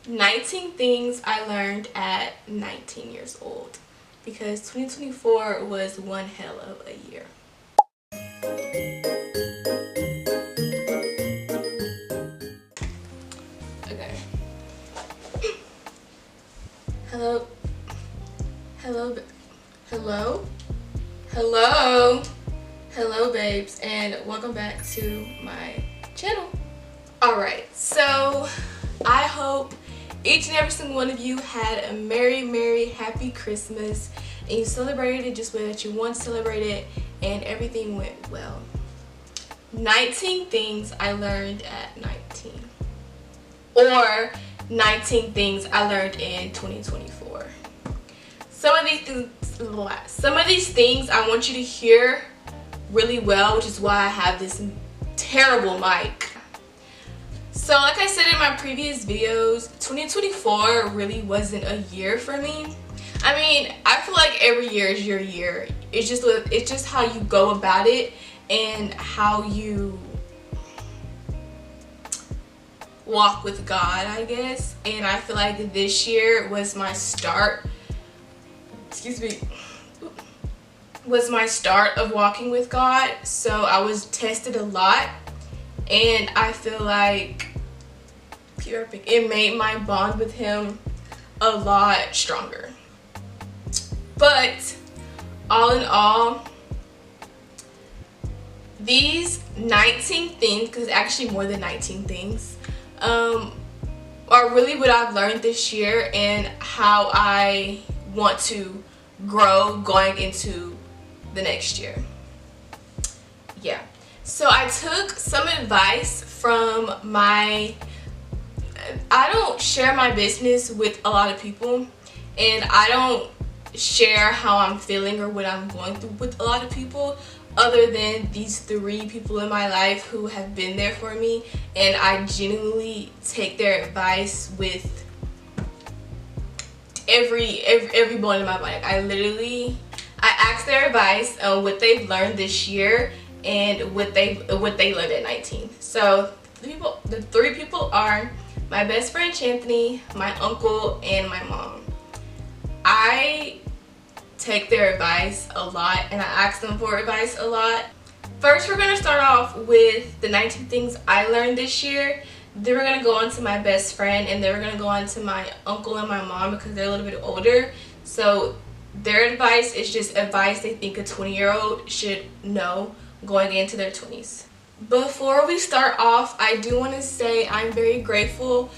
19 things I learned at 19 years old, because 2024 was one hell of a year. Okay. Hello. Hello. Hello. Hello. Hello, babes, and welcome back to my channel. Alright, so I hope each and every single one of you had a merry happy Christmas and you celebrated it just the way that you want to celebrate it and everything went well. 19 things I learned at 19, or 19 things I learned in 2024. Some of these things I want you to hear really well, which is why I have this terrible mic. So like I said in my previous videos, 2024 really wasn't a year for me. I mean, I feel like every year is your year. It's just how you go about it and how you walk with God, I guess. And I feel like this year was my start, was my start of walking with God. So I was tested a lot, and I feel like it made my bond with him a lot stronger. But all in all, these 19 things, because it's actually more than 19 things, are really what I've learned this year and how I want to grow going into the next year. Yeah, so I took some advice from I don't share my business with a lot of people, and I don't share how I'm feeling or what I'm going through with a lot of people, other than these 3 people in my life who have been there for me, and I genuinely take their advice with every bone in my body. I ask their advice on what they've learned this year and what they learned at 19. So the 3 people are my best friend Chanthony, my uncle, and my mom. I take their advice a lot and I ask them for advice a lot. First, we're going to start off with the 19 things I learned this year. Then we're going to go on to my best friend, and then we're going to go on to my uncle and my mom because they're a little bit older. So their advice is just advice they think a 20-year-old should know going into their 20s. Before we start off, I do want to say I'm very grateful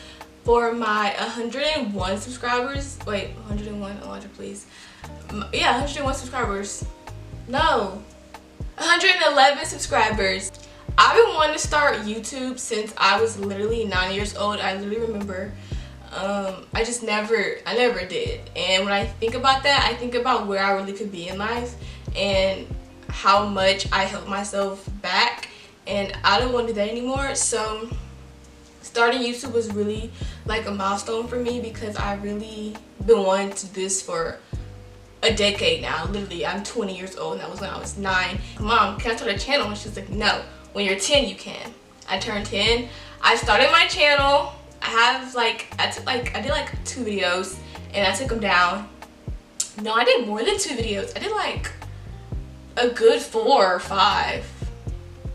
for my 101 subscribers. Wait, 101, Elijah, please. Yeah, 101 subscribers. No, 111 subscribers. I've been wanting to start YouTube since I was literally 9 years old. I literally remember. I never did. And when I think about that, I think about where I really could be in life and how much I held myself back. And I don't want to do that anymore. So starting YouTube was really like a milestone for me because I really been wanting to do this for a decade now. Literally, I'm 20 years old, and that was when I was 9. Mom, can I start a channel? And she's like, no. When you're 10, you can. I turned 10. I started my channel. I did like 2 videos, and I took them down. No, I did more than 2 videos. I did like a good 4 or 5.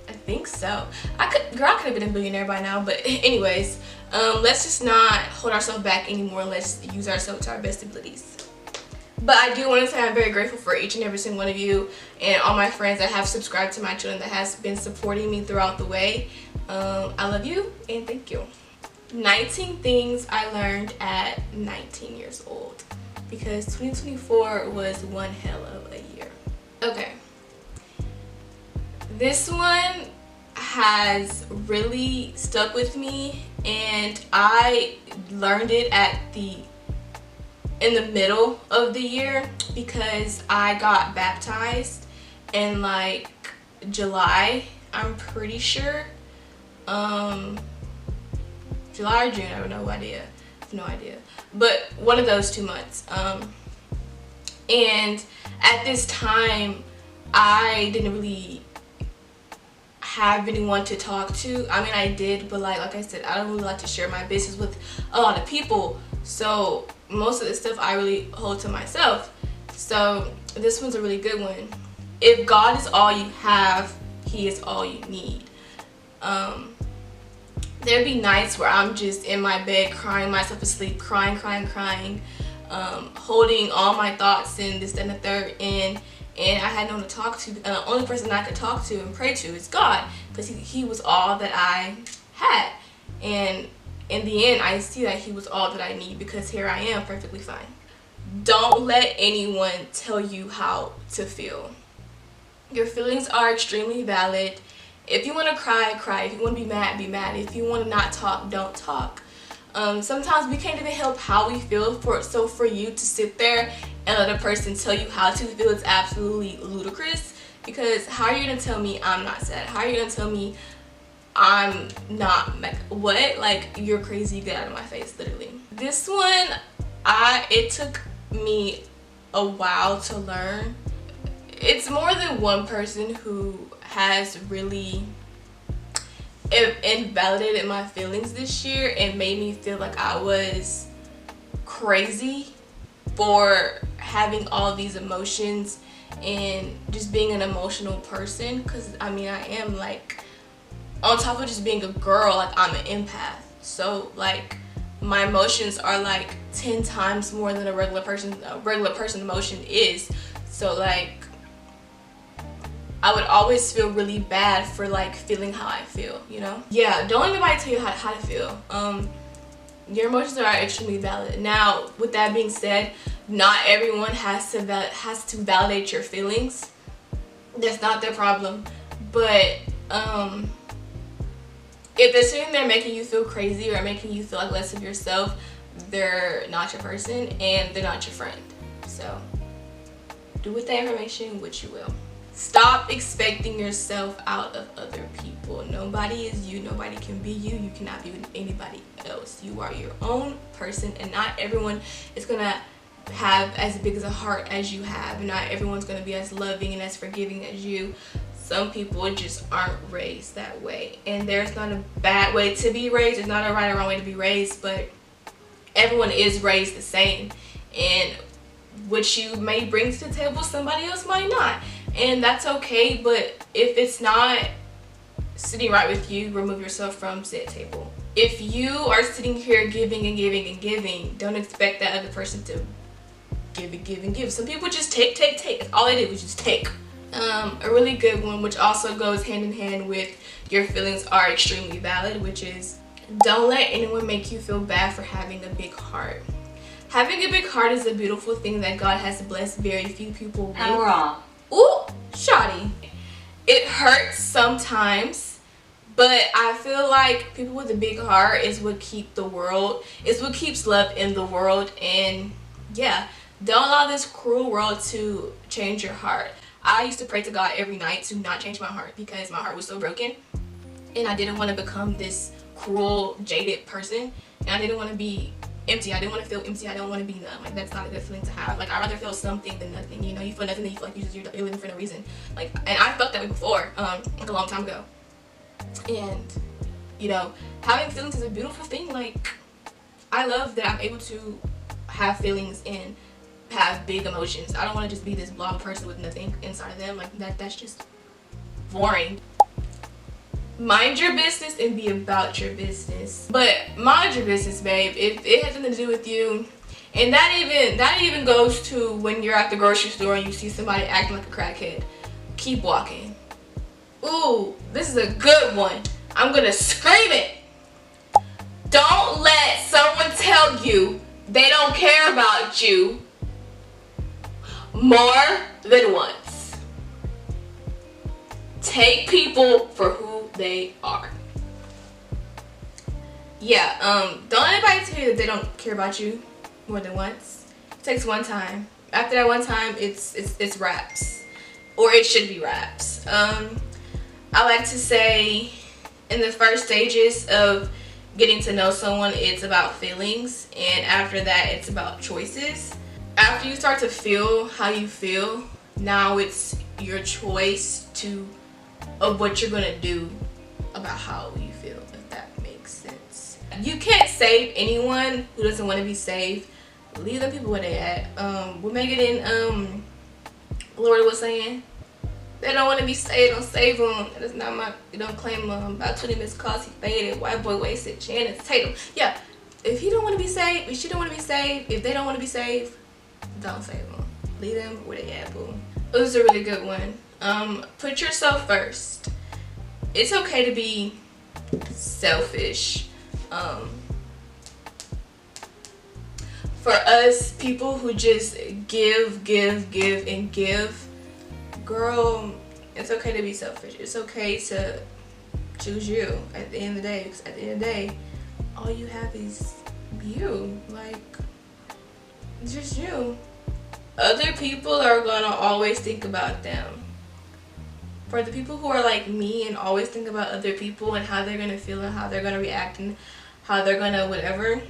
I think so. I could have been a billionaire by now, but anyways, let's just not hold ourselves back anymore. Let's use ourselves to our best abilities. But I do want to say I'm very grateful for each and every single one of you and all my friends that have subscribed to my channel, that has been supporting me throughout the way. I love you and thank you. 19 things I learned at 19 years old, because 2024 was one hell of a year. Okay. This one has really stuck with me, and I learned it in the middle of the year because I got baptized in like July, I'm pretty sure. July or June, I have no idea. But one of those 2 months. And at this time, I didn't really have anyone to talk to. I mean, I did, but like I said, I don't really like to share my business with a lot of people. So most of the stuff I really hold to myself. So this one's a really good one. If God is all you have, He is all you need. There'd be nights where I'm just in my bed crying myself to sleep, crying, holding all my thoughts in this, that, and the third, and I had no one to talk to. And the only person I could talk to and pray to is God, because he was all that I had. And in the end, I see that He was all that I need, because here I am perfectly fine. Don't let anyone tell you how to feel. Your feelings are extremely valid. If you want to cry, cry. If you want to be mad, be mad. If you want to not talk, don't talk. Sometimes we can't even help how we feel, so for you to sit there and let a person tell you how to feel is absolutely ludicrous. Because how are you going to tell me I'm not sad? How are you going to tell me I'm not, like, what? Like, you're crazy, get out of my face, literally. This one, it took me a while to learn. It's more than one person who has really invalidated my feelings this year and made me feel like I was crazy for having all these emotions and just being an emotional person. Because I mean, I am, like, on top of just being a girl, like, I'm an empath. So like my emotions are like 10 times more than a regular person emotion is. So like I would always feel really bad for like feeling how I feel, you know? Yeah, don't let anybody tell you how to feel. Your emotions are extremely valid. Now, with that being said, not everyone has to validate your feelings. That's not their problem. But if they're sitting there making you feel crazy or making you feel like less of yourself, they're not your person and they're not your friend. So do with that information what you will. Stop expecting yourself out of other people. Nobody is you. Nobody can be you. You cannot be with anybody else. You are your own person, and not everyone is going to have as big as a heart as you have. And not everyone's going to be as loving and as forgiving as you. Some people just aren't raised that way. And there's not a bad way to be raised. There's not a right or wrong way to be raised. But everyone is raised the same. And what you may bring to the table, somebody else might not. And that's okay, but if it's not sitting right with you, remove yourself from said table. If you are sitting here giving and giving and giving, don't expect that other person to give and give and give. Some people just take. That's all they did was just take. A really good one, which also goes hand in hand with your feelings are extremely valid, which is don't let anyone make you feel bad for having a big heart. Having a big heart is a beautiful thing that God has blessed very few people with. And we're off. Ooh, shoddy. It hurts sometimes, but I feel like people with a big heart is what keeps love in the world. And yeah, don't allow this cruel world to change your heart. I used to pray to God every night to not change my heart because my heart was so broken and I didn't want to become this cruel, jaded person, and I didn't want to be empty. I didn't want to feel empty. I don't want to be numb. Like, that's not a good feeling to have. Like, I'd rather feel something than nothing. You know, you feel nothing, then you feel like you're living for no reason. Like, and I felt that way before, like a long time ago. And, you know, having feelings is a beautiful thing. Like, I love that I'm able to have feelings and have big emotions. I don't want to just be this blob person with nothing inside of them. Like, that's just boring. Mind your business and be about your business. But mind your business, babe. If it has nothing to do with you, and that even goes to when you're at the grocery store and you see somebody acting like a crackhead, keep walking. Ooh, this is a good one. I'm gonna scream it. Don't let someone tell you they don't care about you more than once. Take people for who they are. Yeah, don't let anybody tell you that they don't care about you more than once. It takes one time. After that one time, it's wraps, or it should be wraps. I like to say, in the first stages of getting to know someone, it's about feelings, and after that, it's about choices. After you start to feel how you feel, now it's your choice to of what you're gonna do about how you feel, if that makes sense. You can't save anyone who doesn't want to be saved. Leave them people where they at. What Megan and Lord was saying, they don't want to be saved, don't save them. That's not my, you don't claim about 20 missed calls, he faded, white boy wasted, Channing Tatum. Yeah, if he don't want to be saved, if she don't want to be saved, if they don't want to be saved, don't save them. Leave them where they at, boo. It was a really good one. Put yourself first. It's okay to be selfish. For us people who just give, and give, girl, it's okay to be selfish. It's okay to choose you at the end of the day. Because at the end of the day, all you have is you. Like, just you. Other people are gonna always think about them. For the people who are like me and always think about other people and how they're gonna feel and how they're gonna react and how they're gonna whatever,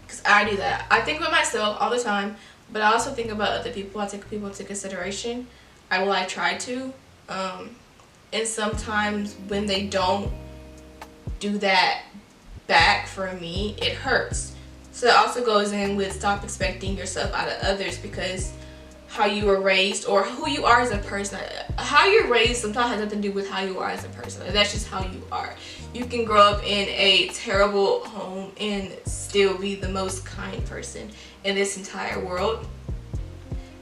because I do that. I think about myself all the time, but I also think about other people. I take people into consideration. I try to. And sometimes when they don't do that back for me, it hurts. So that also goes in with stop expecting yourself out of others, because how you were raised or who you are as a person, how you're raised sometimes has nothing to do with how you are as a person. That's just how you are. You can grow up in a terrible home and still be the most kind person in this entire world,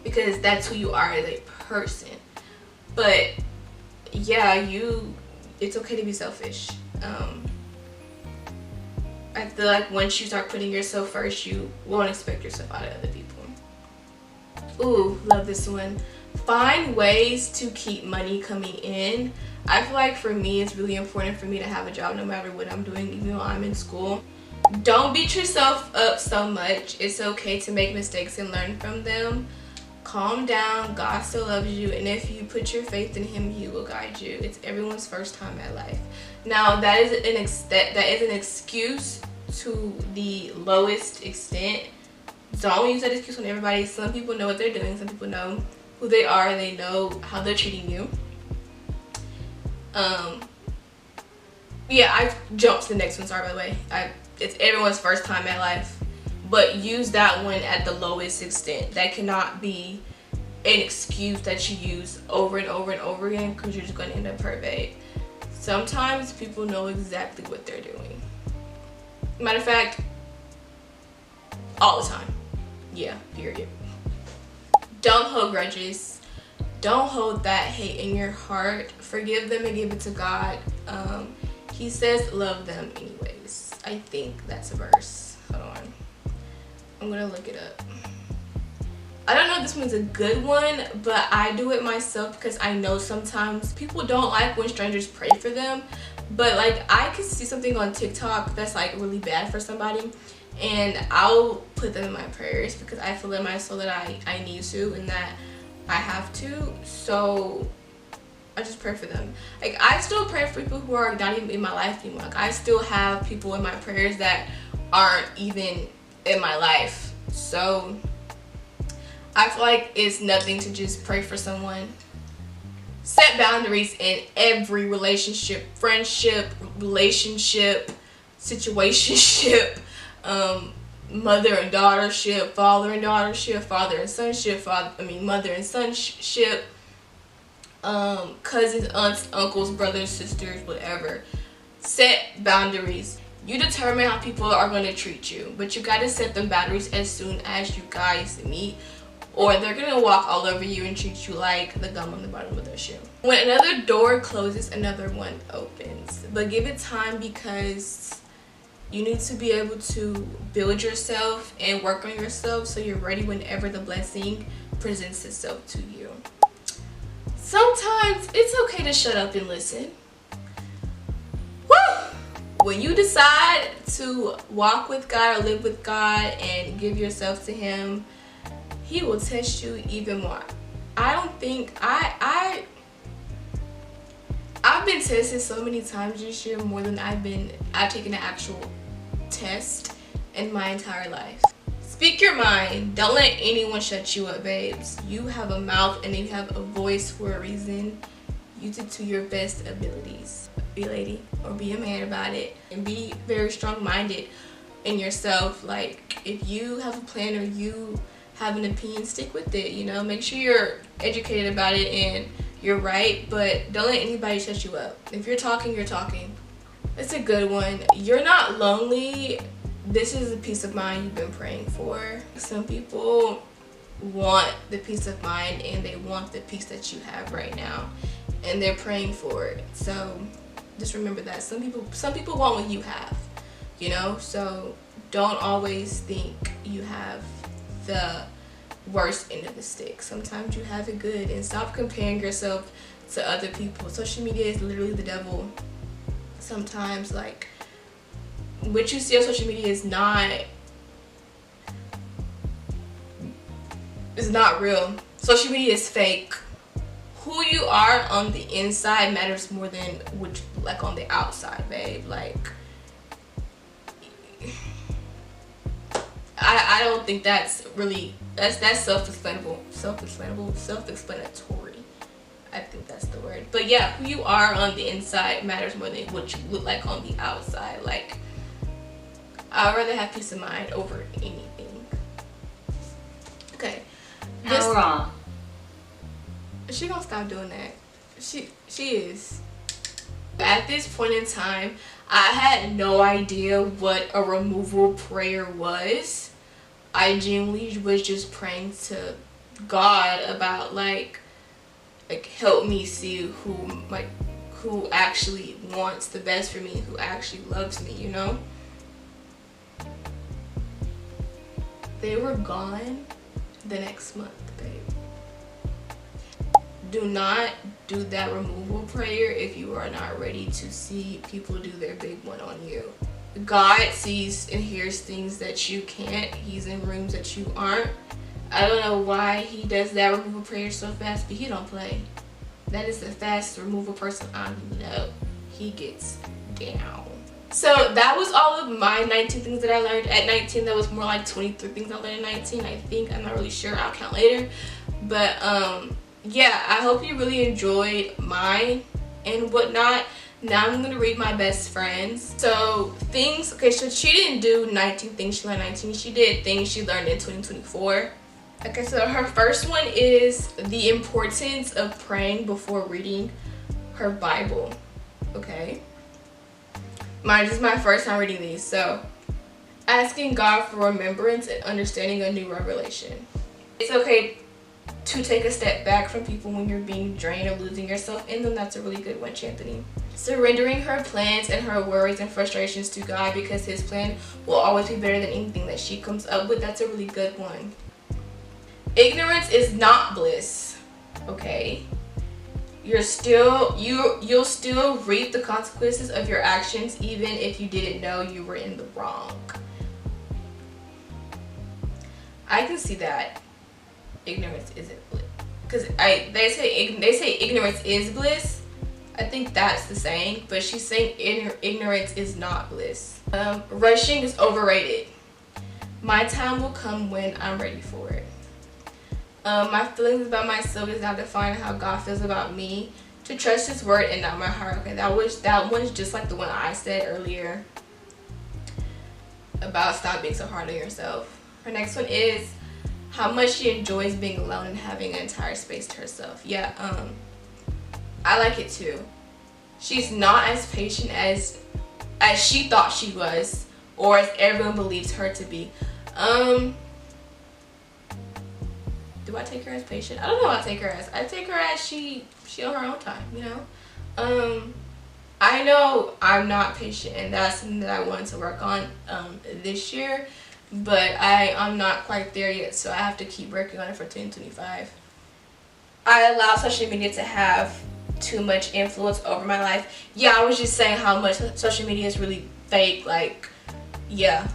because that's who you are as a person. But yeah, it's okay to be selfish. I feel like once you start putting yourself first, you won't expect yourself out of other people. Ooh, love this one. Find ways to keep money coming in. I feel like for me, it's really important for me to have a job no matter what I'm doing, even though I'm in school. Don't beat yourself up so much. It's okay to make mistakes and learn from them. Calm down. God still loves you, and if you put your faith in him, he will guide you. It's everyone's first time at life. Now, that is an excuse to the lowest extent. Don't use that excuse on everybody. Some people know what they're doing. Some people know who they are. They know how they're treating you. Yeah, I jumped to the next one. Sorry, by the way. It's everyone's first time at life. But use that one at the lowest extent. That cannot be an excuse that you use over and over and over again, because you're just going to end up hurt, babe. Sometimes people know exactly what they're doing. Matter of fact, all the time. Yeah, period. Don't hold grudges. Don't hold that hate in your heart. Forgive them and give it to God. He says love them anyways. I think that's a verse. Hold on. I'm gonna look it up. I don't know if this one's a good one, but I do it myself because I know sometimes people don't like when strangers pray for them. But like, I could see something on TikTok that's like really bad for somebody, and I'll put them in my prayers because I feel in my soul that I need to and that I have to. So I just pray for them. Like, I still pray for people who are not even in my life anymore. Like, I still have people in my prayers that aren't even in my life. So I feel like it's nothing to just pray for someone. Set boundaries in every relationship, friendship, relationship, situationship, mother and daughtership, father and daughtership, father and sonship, mother and sonship, cousins, aunts, uncles, brothers, sisters, whatever. Set boundaries. You determine how people are going to treat you, but you got to set them boundaries as soon as you guys meet, or they're going to walk all over you and treat you like the gum on the bottom of their shoe. When another door closes, another one opens. But give it time, because you need to be able to build yourself and work on yourself so you're ready whenever the blessing presents itself to you. Sometimes it's okay to shut up and listen. Woo! When you decide to walk with God or live with God and give yourself to him, he will test you even more. I don't think I've been tested so many times this year, more than I've taken an actual test in my entire life. Speak your mind. Don't let anyone shut you up, babes. You have a mouth and you have a voice for a reason. Use it to your best abilities. Be a lady or be a man about it, and be very strong-minded in yourself. Like, if you have a plan or you have an opinion, stick with it. You know, make sure you're educated about it and you're right, but don't let anybody shut you up. If you're talking, you're talking. It's a good one. You're not lonely. This is the peace of mind you've been praying for. Some people want the peace of mind and they want the peace that you have right now, and they're praying for it. So just remember that some people want what you have, you know. So don't always think you have the worst end of the stick. Sometimes you have it good, and stop comparing yourself to other people. Social media is literally the devil. Sometimes, like, what you see on social media is not real. Social media is fake. Who you are on the inside matters more than what you like on the outside, babe. Like, I don't think that's really, that's self-explanatory. I think that's the word. But yeah, who you are on the inside matters more than what you look like on the outside. Like, I'd rather have peace of mind over anything. Okay. How wrong? She gonna stop doing that. She is. At this point in time, I had no idea what a removal prayer was. I genuinely was just praying to God about like help me see who actually wants the best for me, who actually loves me, you know? They were gone the next month, babe. Do not do that removal prayer if you are not ready to see people do their big one on you. God sees and hears things that you can't. He's in rooms that you aren't. I don't know why he does that removal prayer so fast, but he don't play. That is the fastest removal person I know. He gets down. So that was all of my 19 things that I learned at 19. That was more like 23 things I learned at 19, I think. I'm not really sure. I'll count later. But yeah, I hope you really enjoyed mine and whatnot. Now I'm gonna read my best friends. So things, okay, so she didn't do 19 things she learned 19. She did things she learned in 2024. Okay, so her first one is the importance of praying before reading her Bible. Okay, mine is my first time reading these. So asking God for remembrance and understanding a new revelation. It's okay to take a step back from people when you're being drained or losing yourself in them. That's a really good one, Chanthony. Surrendering her plans and her worries and frustrations to God, because his plan will always be better than anything that she comes up with. That's a really good one. Ignorance is not bliss. Okay, you'll still reap the consequences of your actions even if you didn't know you were in the wrong. I can see that. Ignorance isn't bliss, because they say ignorance is bliss. I think that's the saying, but she's saying ignorance is not bliss. Rushing is overrated. My time will come when I'm ready for it. My feelings about myself is not defining how God feels about me. To trust his word and not my heart. Okay, that one is just like the one I said earlier about stop being so hard on yourself. Her next one is how much she enjoys being alone and having an entire space to herself. Yeah, I like it too. She's not as patient as she thought she was, or as everyone believes her to be. Do I take her as patient? I don't know what I take her as. I take her as she on her own time, you know? I know I'm not patient, and that's something that I wanted to work on this year, but I'm not quite there yet, so I have to keep working on it for 2025. I allow social media to have too much influence over my life. Yeah, I was just saying how much social media is really fake. Like, yeah,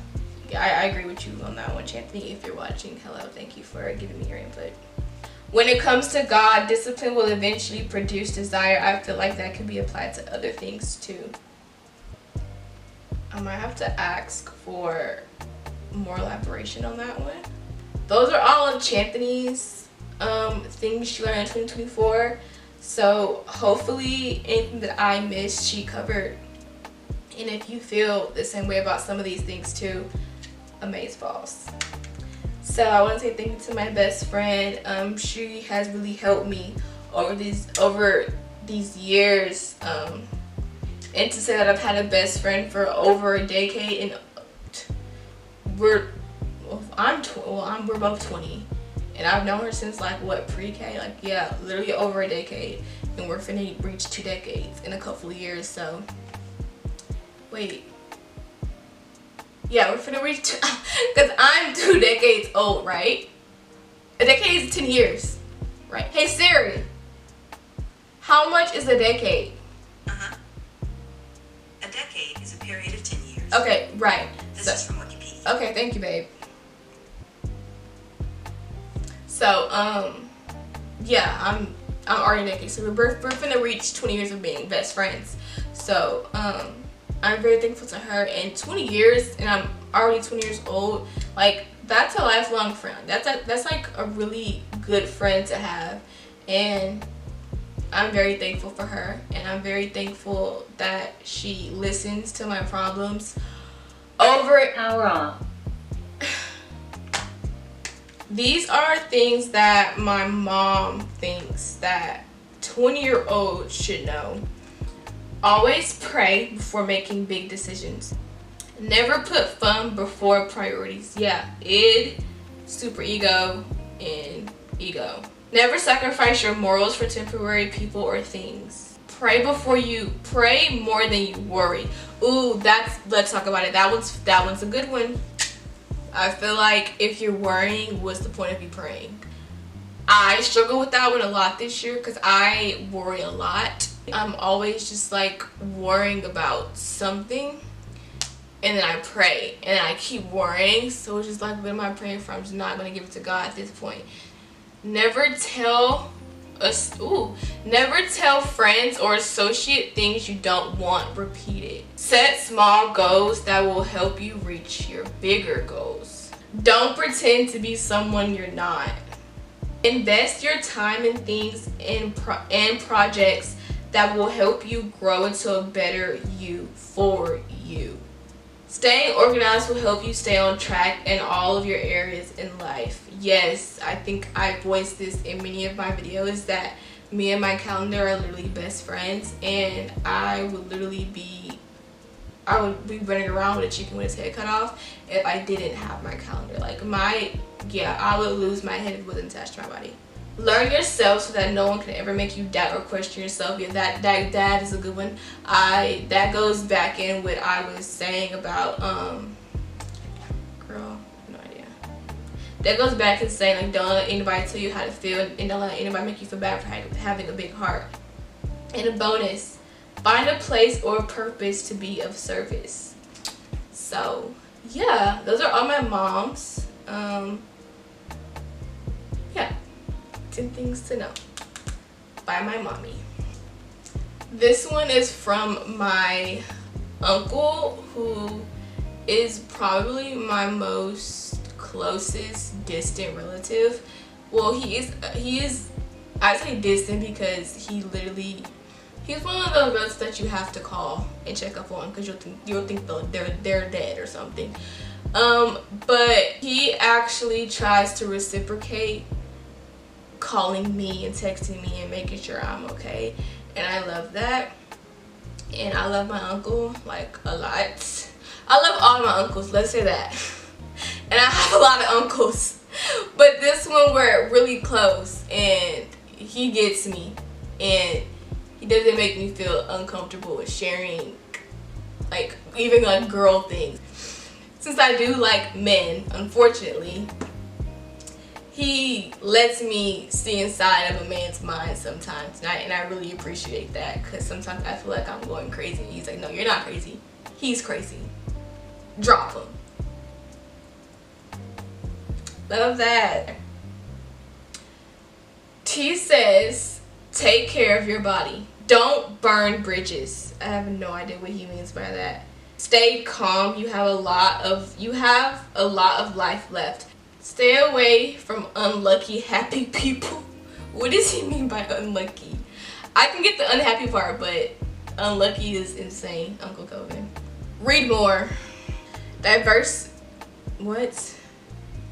I agree with you on that one, Chanthony. If you're watching, hello, thank you for giving me your input. When it comes to God, discipline will eventually produce desire. I feel like that could be applied to other things too. I might have to ask for more elaboration on that one. Those are all of Chanthony's things she learned in 2024. So hopefully anything that I missed, she covered. And if you feel the same way about some of these things too, amaze balls. So I want to say thank you to my best friend. She has really helped me over these years. And to say that I've had a best friend for over a decade, and we're both 20, and I've known her since like what, pre-K? Like, yeah, literally over a decade, and we're finna reach 2 decades in a couple of years. So wait, yeah, we're finna reach because I'm 2 decades old, right? A decade is 10 years, right? Hey Siri, how much is a decade? A decade is a period of 10 years. Okay, right. This is from Wikipedia. Okay, thank you, babe. So, yeah, I'm already naked. So we're finna reach 20 years of being best friends. So, I'm very thankful to her. And 20 years, and I'm already 20 years old. Like, that's a lifelong friend. That's like a really good friend to have. And I'm very thankful for her, and I'm very thankful that she listens to my problems over Power off. These are things that my mom thinks that 20-year-olds should know. Always pray before making big decisions. Never put fun before priorities. Yeah, id, super ego, and ego. Never sacrifice your morals for temporary people or things. Pray before you pray more than you worry. Ooh, let's talk about it. That one's a good one. I feel like if you're worrying, what's the point of you praying? I struggle with that one a lot this year because I worry a lot. I'm always just like worrying about something, and then I pray, and then I keep worrying. So it's just like, what am I praying for? I'm just not gonna give it to God at this point. Never tell friends or associate things you don't want repeated. Set small goals that will help you reach your bigger goals. Don't pretend to be someone you're not. Invest your time in things and projects that will help you grow into a better you for you. Staying organized will help you stay on track in all of your areas in life. Yes, I think I voiced this in many of my videos that me and my calendar are literally best friends, and I would be running around with a chicken with its head cut off if I didn't have my calendar. Like I would lose my head if it wasn't attached to my body. Learn yourself so that no one can ever make you doubt or question yourself. Yeah, that is a good one. That goes back in what I was saying about girl, no idea. That goes back in saying, like, don't let anybody tell you how to feel, and don't let anybody make you feel bad for having a big heart. And a bonus, find a place or purpose to be of service. So yeah, those are all my moms. Yeah, 10 things to know by my mommy. This one is from my uncle, who is probably my most closest distant relative. Well, he is I say distant because he's one of those relatives that you have to call and check up on because you'll think they're dead or something. But he actually tries to reciprocate, calling me and texting me and making sure I'm okay, and I love that. And I love my uncle like a lot. I love all my uncles, let's say that. And I have a lot of uncles, but this one we're really close, and he gets me, and he doesn't make me feel uncomfortable with sharing, like, even like girl things. Since I do like men, unfortunately, he lets me see inside of a man's mind sometimes, and I really appreciate that, because sometimes I feel like I'm going crazy, and he's like, no, you're not crazy, he's crazy, drop him. Love that. T says, take care of your body. Don't burn bridges. I have no idea what he means by that. Stay calm. You have a lot of life left. Stay away from unlucky, happy people. What does he mean by unlucky? I can get the unhappy part, but unlucky is insane, Uncle Kelvin. Read more.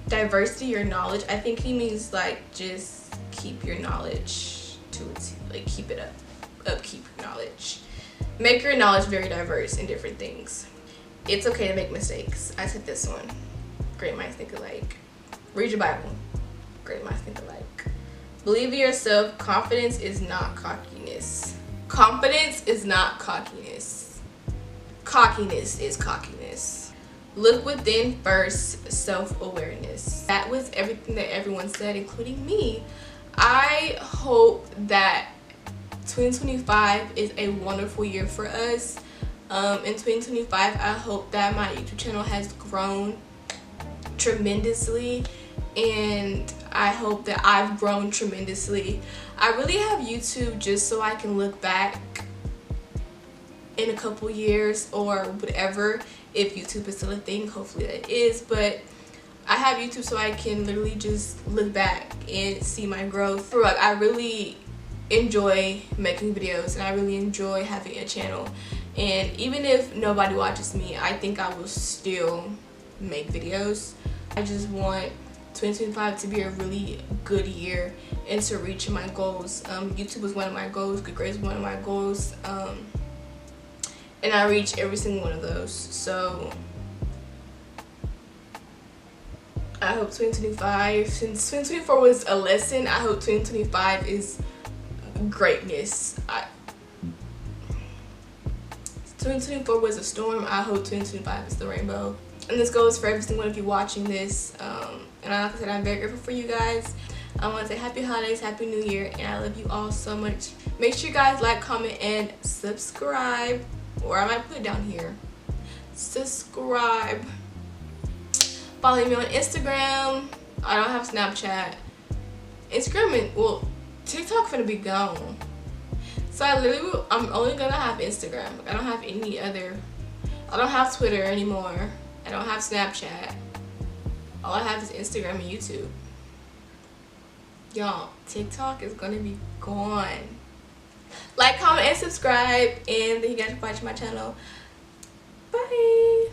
Diversity or knowledge. I think he means like just keep your knowledge to it, like keep it upkeep your knowledge. Make your knowledge very diverse in different things. It's okay to make mistakes. I said this one. Great minds think alike. Read your Bible. Great minds think alike. Believe in yourself. Confidence is not cockiness. Confidence is not cockiness. Cockiness is cockiness. Look within first. Self-awareness. That was everything that everyone said, including me. I hope that 2025 is a wonderful year for us. In 2025, I hope that my YouTube channel has grown tremendously, and I hope that I've grown tremendously. I really have YouTube just so I can look back in a couple years or whatever, if YouTube is still a thing. Hopefully that is, but I have YouTube so I can literally just look back and see my growth. I really enjoy making videos, and I really enjoy having a channel, and even if nobody watches me, I think I will still make videos. I just want 2025 to be a really good year and to reach my goals. YouTube was one of my goals, good grades was one of my goals, and I reached every single one of those. So I hope 2025, since 2024 was a lesson, I hope 2025 is greatness. 2024 was a storm. I hope 2025 is the rainbow. And this goes for every single one of you watching this. And like I said, I'm very grateful for you guys. I want to say happy holidays, happy new year, and I love you all so much. Make sure you guys like, comment, and subscribe, or I might put it down here. Subscribe. Follow me on Instagram. I don't have Snapchat. Instagram and, well, TikTok finna be gone. So I'm only gonna have Instagram. I don't have any other. I don't have Twitter anymore. I don't have Snapchat. All I have is Instagram and YouTube. Y'all, TikTok is gonna be gone. Like, comment, and subscribe, and then you guys can watch my channel. Bye.